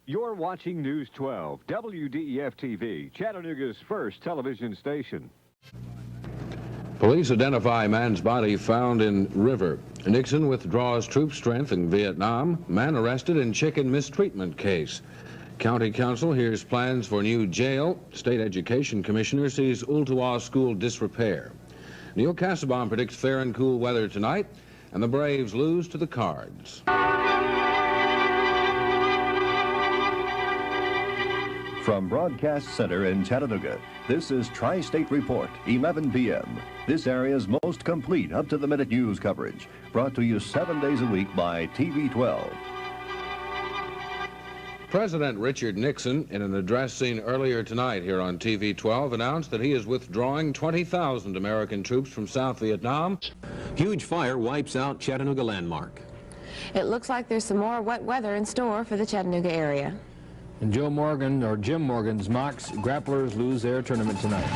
You're watching News 12, WDEF-TV, Chattanooga's first television station. Police identify man's body found in river. Nixon withdraws troop strength in Vietnam. Man arrested in chicken mistreatment case. County Council hears plans for new jail. State Education Commissioner sees Ooltewah School disrepair. Neil Casabon predicts fair and cool weather tonight, and the Braves lose to the Cards. From Broadcast Center in Chattanooga, this is Tri-State Report, 11 p.m. This area's most complete, up-to-the-minute news coverage, brought to you 7 days a week by TV 12. President Richard Nixon, in an address seen earlier tonight here on TV 12, announced that he is withdrawing 20,000 American troops from South Vietnam. Huge fire wipes out Chattanooga landmark. It looks like there's some more wet weather in store for the Chattanooga area. And Jim Morgan's Mox grapplers lose their tournament tonight.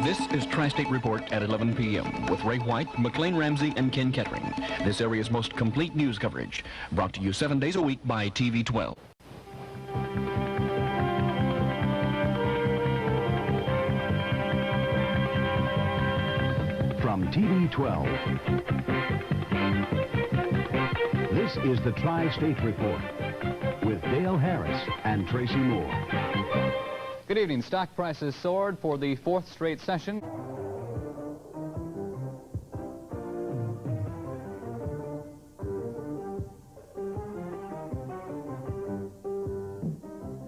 This is Tri-State Report at 11 p.m. with Ray White, McLean Ramsey, and Ken Kettering. This area's most complete news coverage, brought to you 7 days a week by TV 12. From TV 12, this is the Tri-State Report with Dale Harris and Tracy Moore. Good evening. Stock prices soared for the fourth straight session.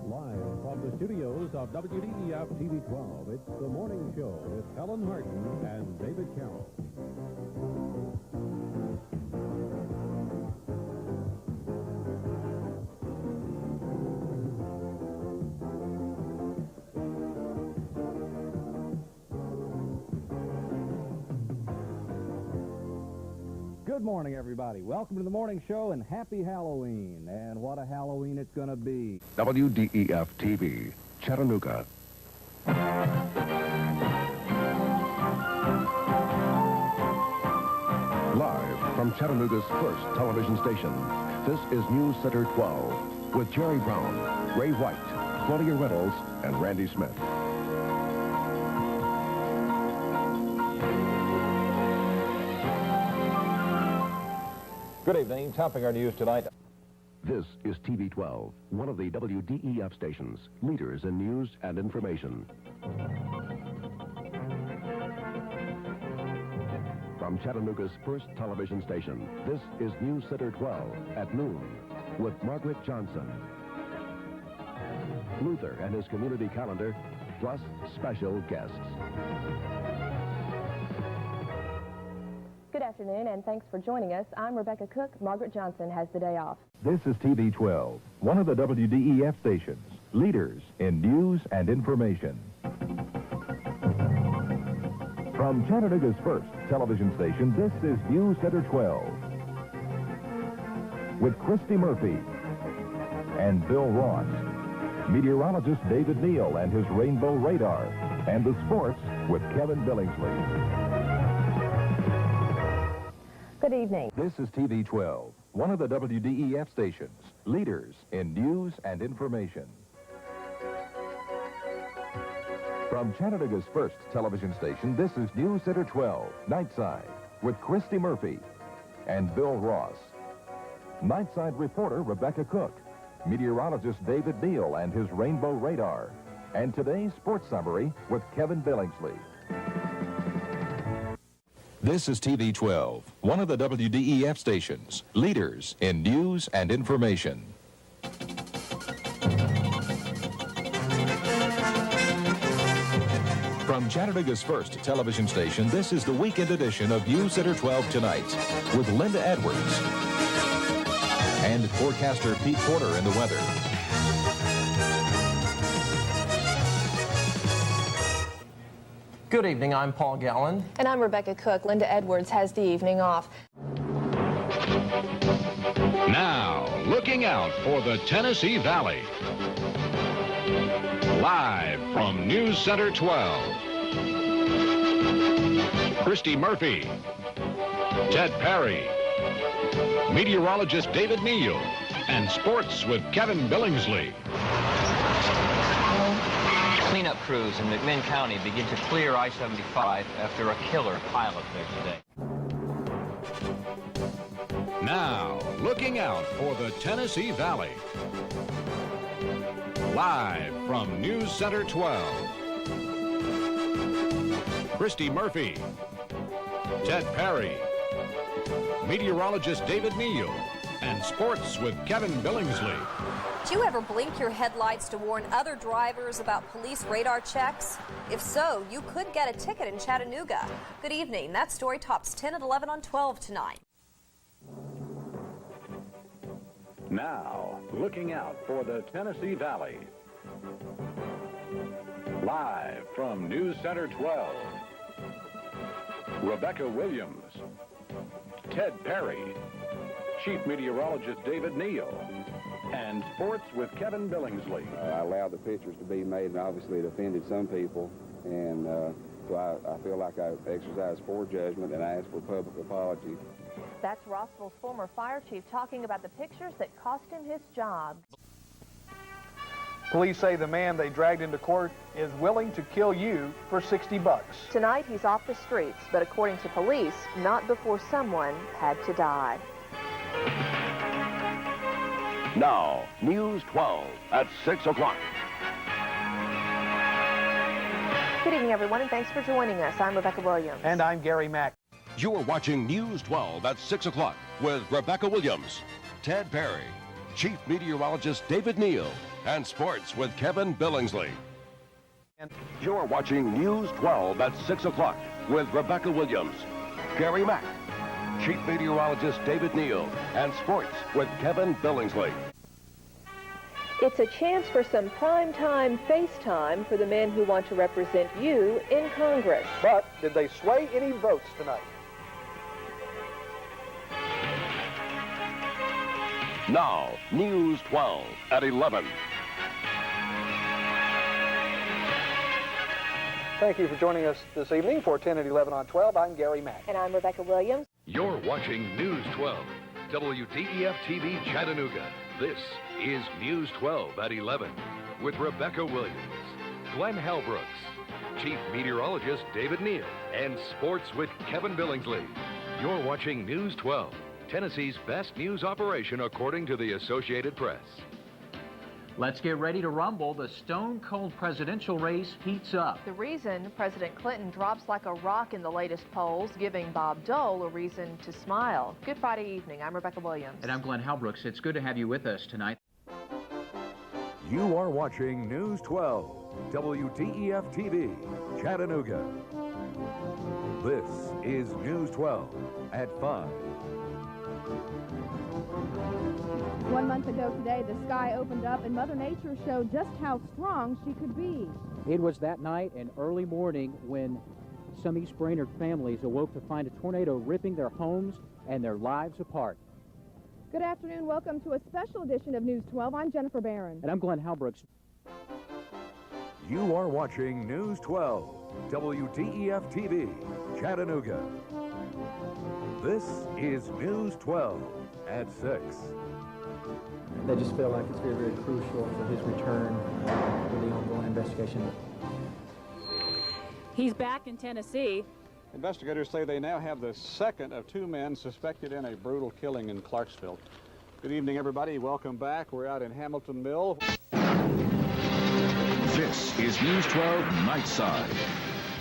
Live from the studios of WDEF-TV 12, it's The Morning Show with Helen Harton and David Carroll. Good morning, everybody. Welcome to the morning show and happy Halloween. And what a Halloween it's going to be. WDEF-TV, Chattanooga. Live from Chattanooga's first television station, this is News Center 12 with Jerry Brown, Ray White, Claudia Reynolds, and Randy Smith. Good evening. Topping our news tonight. This is TV 12, one of the WDEF stations, leaders in news and information. From Chattanooga's first television station, this is News Center 12 at noon with Margaret Johnson, Luther and his community calendar, plus special guests. Good afternoon, and thanks for joining us. I'm Rebecca Cook. Margaret Johnson has the day off. This is TV 12, one of the WDEF stations, leaders in news and information. From Chattanooga's first television station, this is News Center 12 with Christy Murphy and Bill Ross, meteorologist David Neal and his Rainbow Radar, and the sports with Kevin Billingsley. Good evening. This is TV 12, one of the WDEF stations, leaders in news and information. From Chattanooga's first television station, this is News Center 12, Nightside, with Christy Murphy and Bill Ross. Nightside reporter Rebecca Cook, meteorologist David Neal and his Rainbow Radar, and today's sports summary with Kevin Billingsley. This is TV 12, one of the WDEF stations, leaders in news and information. From Chattanooga's first television station, this is the weekend edition of News Center 12 Tonight with Linda Edwards and forecaster Pete Porter in the weather. Good evening, I'm Paul Gallen. And I'm Rebecca Cook. Linda Edwards has the evening off. Now, looking out for the Tennessee Valley. Live from News Center 12. Christy Murphy, Ted Perry, meteorologist David Neal, and sports with Kevin Billingsley. Cleanup crews in McMinn County begin to clear I-75 after a killer pileup there today. Now, looking out for the Tennessee Valley. Live from News Center 12. Christy Murphy, Ted Perry, meteorologist David Neal, and sports with Kevin Billingsley. Do you ever blink your headlights to warn other drivers about police radar checks? If so, you could get a ticket in Chattanooga. Good evening. That story tops 10 at 11 on 12 tonight. Now, looking out for the Tennessee Valley. Live from News Center 12. Rebecca Williams, Ted Perry, Chief Meteorologist David Neal, and sports with Kevin Billingsley. I allowed the pictures to be made, and obviously it offended some people, and so I feel like I exercised poor judgment, and I asked for a public apology. That's Rossville's former fire chief talking about the pictures that cost him his job. Police say the man they dragged into court is willing to kill you for $60. Tonight he's off the streets, but according to police, not before someone had to die. Now, News 12 at 6 o'clock. Good evening, everyone, and thanks for joining us. I'm Rebecca Williams. And I'm Gary Mack. You're watching News 12 at 6 o'clock with Rebecca Williams, Ted Perry, Chief Meteorologist David Neal, and sports with Kevin Billingsley. And you're watching News 12 at 6 o'clock with Rebecca Williams, Gary Mack, Chief Meteorologist David Neal, and sports with Kevin Billingsley. It's a chance for some primetime FaceTime for the men who want to represent you in Congress. But did they sway any votes tonight? Now, News 12 at 11. Thank you for joining us this evening for 10 at 11 on 12. I'm Gary Mack. And I'm Rebecca Williams. You're watching News 12, WDEF-TV Chattanooga. This is News 12 at 11 with Rebecca Williams, Glenn Halbrooks, Chief Meteorologist David Neal, and sports with Kevin Billingsley. You're watching News 12, Tennessee's best news operation according to the Associated Press. Let's get ready to rumble. The stone-cold presidential race heats up. The reason President Clinton drops like a rock in the latest polls, giving Bob Dole a reason to smile. Good Friday evening. I'm Rebecca Williams. And I'm Glenn Halbrooks. It's good to have you with us tonight. You are watching News 12, WDEF-TV, Chattanooga. This is News 12 at 5. 1 month ago today, the sky opened up and Mother Nature showed just how strong she could be. It was that night and early morning when some East Brainerd families awoke to find a tornado ripping their homes and their lives apart. Good afternoon. Welcome to a special edition of News 12. I'm Jennifer Barron. And I'm Glenn Halbrooks. You are watching News 12, WDEF-TV, Chattanooga. This is News 12 at 6. They just feel like it's very, very crucial for his return for the ongoing investigation. He's back in Tennessee. Investigators say they now have the second of 2 men suspected in a brutal killing in Clarksville. Good evening, everybody. Welcome back. We're out in Hamilton Mill. This is News 12 Nightside.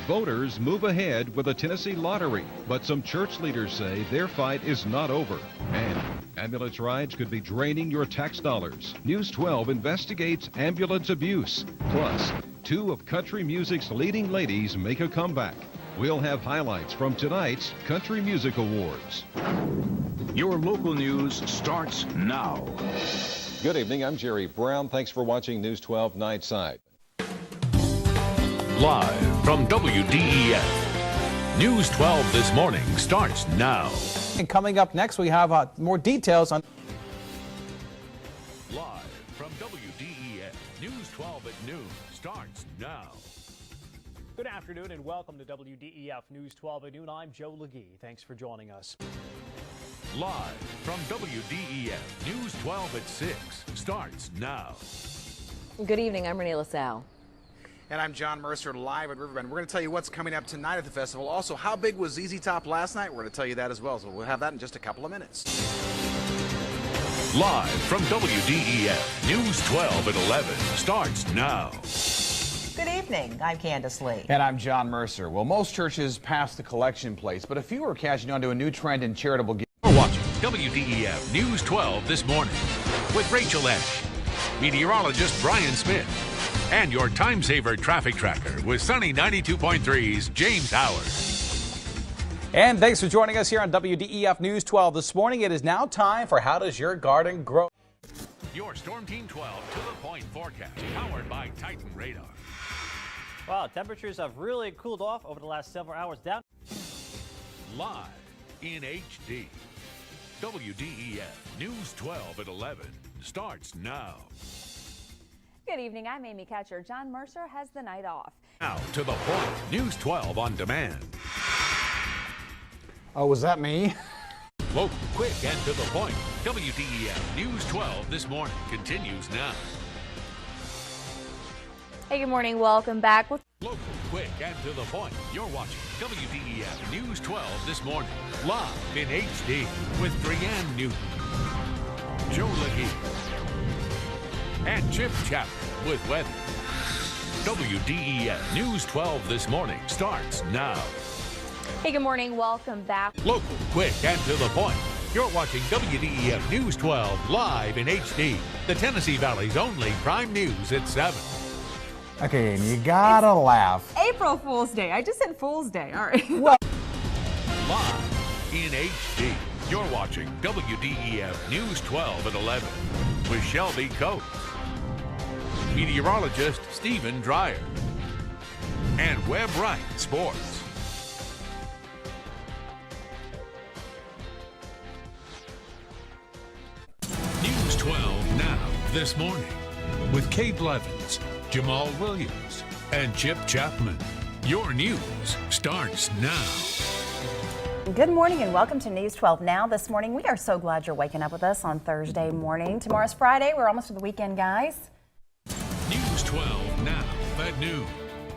Voters move ahead with the Tennessee lottery, but some church leaders say their fight is not over. And ambulance rides could be draining your tax dollars. News 12 investigates ambulance abuse. Plus, 2 of country music's leading ladies make a comeback. We'll have highlights from tonight's Country Music Awards. Your local news starts now. Good evening, I'm Jerry Brown. Thanks for watching News 12 Nightside. Live from WDEF. News 12 This Morning starts now. And coming up next, we have more details on... Live from WDEF. News 12 at noon starts now. Good afternoon and welcome to WDEF News 12 at noon. I'm Joe Legee. Thanks for joining us. Live from WDEF. News 12 at 6 starts now. Good evening. I'm Renee LaSalle. And I'm John Mercer, live at Riverbend. We're going to tell you what's coming up tonight at the festival. Also, how big was ZZ Top last night? We're going to tell you that as well. So we'll have that in just a couple of minutes. Live from WDEF. News 12 at 11 starts now. Good evening. I'm Candace Lee. And I'm John Mercer. Well, most churches passed the collection plates, but a few are catching on to a new trend in charitable giving. You're watching WDEF News 12 this morning with Rachel Esch, meteorologist Brian Smith, and your time saver traffic tracker with Sunny 92.3's James Howard. And thanks for joining us here on WDEF News 12 this morning. It is now time for How Does Your Garden Grow? Your Storm Team 12 to the point forecast, powered by Titan Radar. Wow, temperatures have really cooled off over the last several hours. Down live in HD. WDEF News 12 at 11 starts now. Good evening, I'm Amy Catcher. John Mercer has the night off. Now to the point. News 12 on demand. Oh, was that me? Local, quick, and to the point. WDEF News 12 this morning continues now. Hey, good morning. Welcome back. Local, quick, and to the point. You're watching WDEF News 12 this morning, live in HD with Brianne Newton, Joe Legee, and Chip Chapman with weather. WDEF News 12 this morning starts now. Hey, good morning. Welcome back. Local, quick, and to the point. You're watching WDEF News 12 live in HD, the Tennessee Valley's only prime news at 7. Okay, and you gotta laugh. April Fool's Day. I just said Fool's Day. All right. Live in HD. You're watching WDEF News 12 at 11 with Shelby Coates, meteorologist Stephen Dreyer, and Web Right Sports. News 12 now this morning with Kate Blevins, Jamal Williams, and Chip Chapman. Your news starts now. Good morning and welcome to News 12 Now this morning. We are so glad you're waking up with us on Thursday morning. Tomorrow's Friday. We're almost to the weekend, guys. News 12 Now at noon.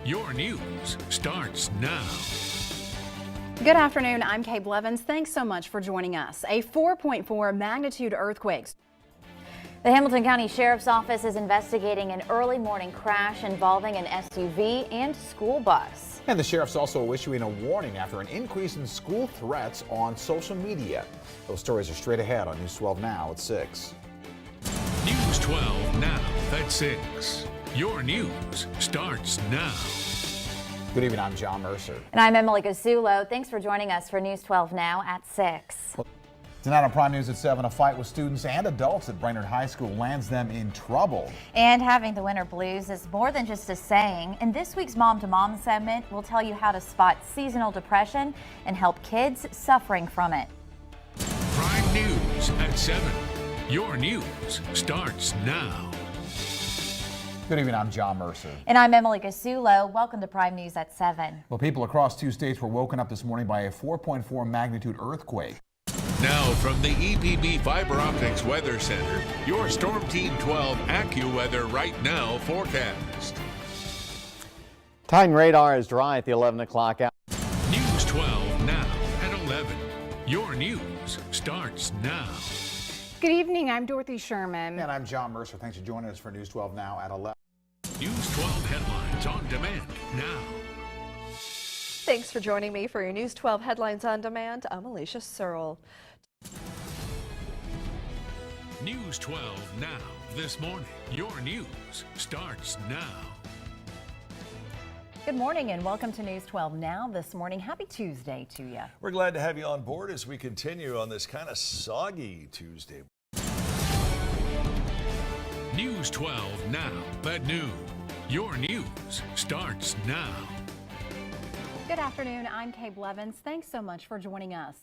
Your news starts now. Good afternoon. I'm Kate Blevins. Thanks so much for joining us. A 4.4 magnitude earthquake. The Hamilton County Sheriff's Office is investigating an early morning crash involving an SUV and school bus. And the sheriff's also issuing a warning after an increase in school threats on social media. Those stories are straight ahead on News 12 Now at 6. News 12 Now at 6. Your news starts now. Good evening, I'm John Mercer. And I'm Emily Gasulo. Thanks for joining us for News 12 Now at 6. Tonight on Prime News at 7, a fight with students and adults at Brainerd High School lands them in trouble. And having the winter blues is more than just a saying. In this week's Mom to Mom segment, we'll tell you how to spot seasonal depression and help kids suffering from it. Prime News at 7. Your news starts now. Good evening, I'm John Mercer. And I'm Emily Gasulo. Welcome to Prime News at 7. Well, people across 2 states were woken up this morning by a 4.4 magnitude earthquake. Now from the EPB Fiber Optics Weather Center, your Storm Team 12 AccuWeather Right Now forecast. Titan radar is dry at the 11 o'clock hour. News 12 now at 11. Your news starts now. Good evening, I'm Dorothy Sherman. And I'm John Mercer. Thanks for joining us for News 12 Now at 11. News 12 headlines on demand now. Thanks for joining me for your News 12 Headlines on Demand. I'm Alicia Searle. News 12 Now this morning. Your news starts now. Good morning and welcome to News 12 Now this morning. Happy Tuesday to you. We're glad to have you on board as we continue on this kind of soggy Tuesday. News 12 Now at noon. Your news starts now. Good afternoon. I'm Kay Blevins. Thanks so much for joining us.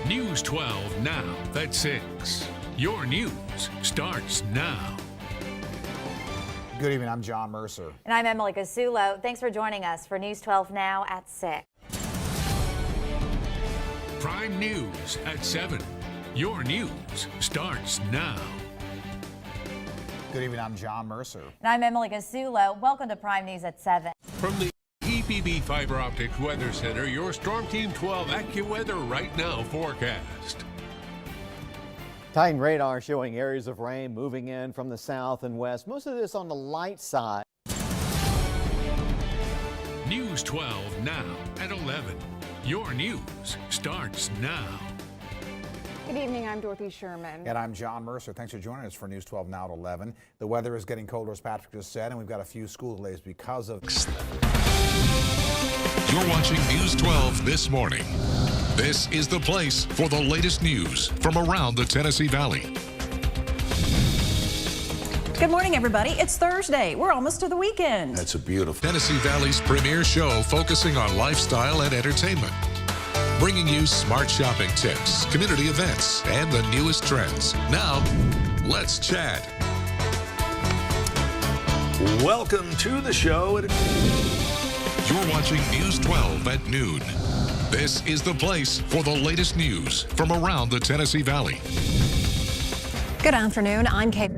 News 12 now at 6. Your news starts now. Good evening. I'm John Mercer. And I'm Emily Casulo. Thanks for joining us for News 12 now at 6. Prime News at 7. Your news starts now. Good evening. I'm John Mercer. And I'm Emily Casulo. Welcome to Prime News at 7. From the EPB Fiber Optic Weather Center, your Storm Team 12 AccuWeather right now forecast. Titan radar showing areas of rain moving in from the south and west. Most of this on the light side. News 12 now at 11. Your news starts now. Good evening, I'm Dorothy Sherman. And I'm John Mercer. Thanks for joining us for News 12 now at 11. The weather is getting colder, as Patrick just said, and we've got a few school delays because of... You're watching News 12 this morning. This is the place for the latest news from around the Tennessee Valley. Good morning, everybody. It's Thursday. We're almost to the weekend. That's a beautiful Tennessee Valley's premier show focusing on lifestyle and entertainment. Bringing you smart shopping tips, community events, and the newest trends. Now, let's chat. Welcome to the show. You're watching News 12 at noon. This is the place for the latest news from around the Tennessee Valley. Good afternoon. I'm Kate.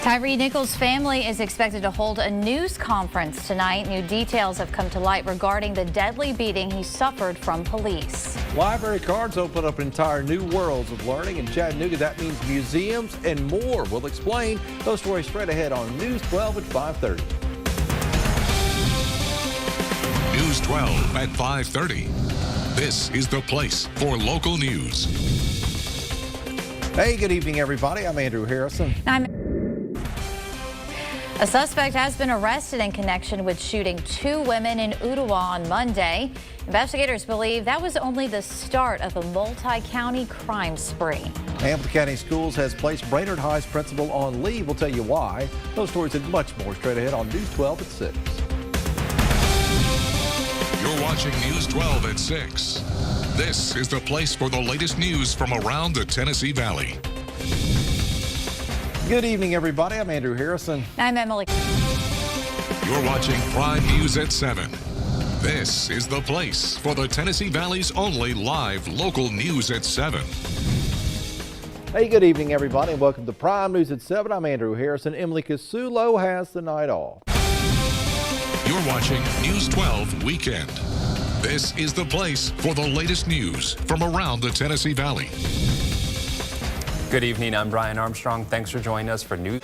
Tyree Nichols' family is expected to hold a news conference tonight. New details have come to light regarding the deadly beating he suffered from police. Library cards open up entire new worlds of learning in Chattanooga. That means museums and more. We'll explain those stories straight ahead on News 12 at 5:30. News 12 at 5:30. This is the place for local news. Hey, good evening, everybody. I'm Andrew Harrison. A suspect has been arrested in connection with shooting 2 women in Ottawa on Monday. Investigators believe that was only the start of a multi-county crime spree. Hamilton County Schools has placed Brainerd High's principal on leave. We'll tell you why. Those stories and much more straight ahead on News 12 at 6. You're watching News 12 at 6. This is the place for the latest news from around the Tennessee Valley. Good evening, everybody. I'm Andrew Harrison. I'm Emily. You're watching Prime News at 7. This is the place for the Tennessee Valley's only live local news at 7. Hey, good evening, everybody, and welcome to Prime News at 7. I'm Andrew Harrison. Emily Casulo has the night off. You're watching News 12 Weekend. This is the place for the latest news from around the Tennessee Valley. Good evening, I'm Brian Armstrong. Thanks for joining us for News.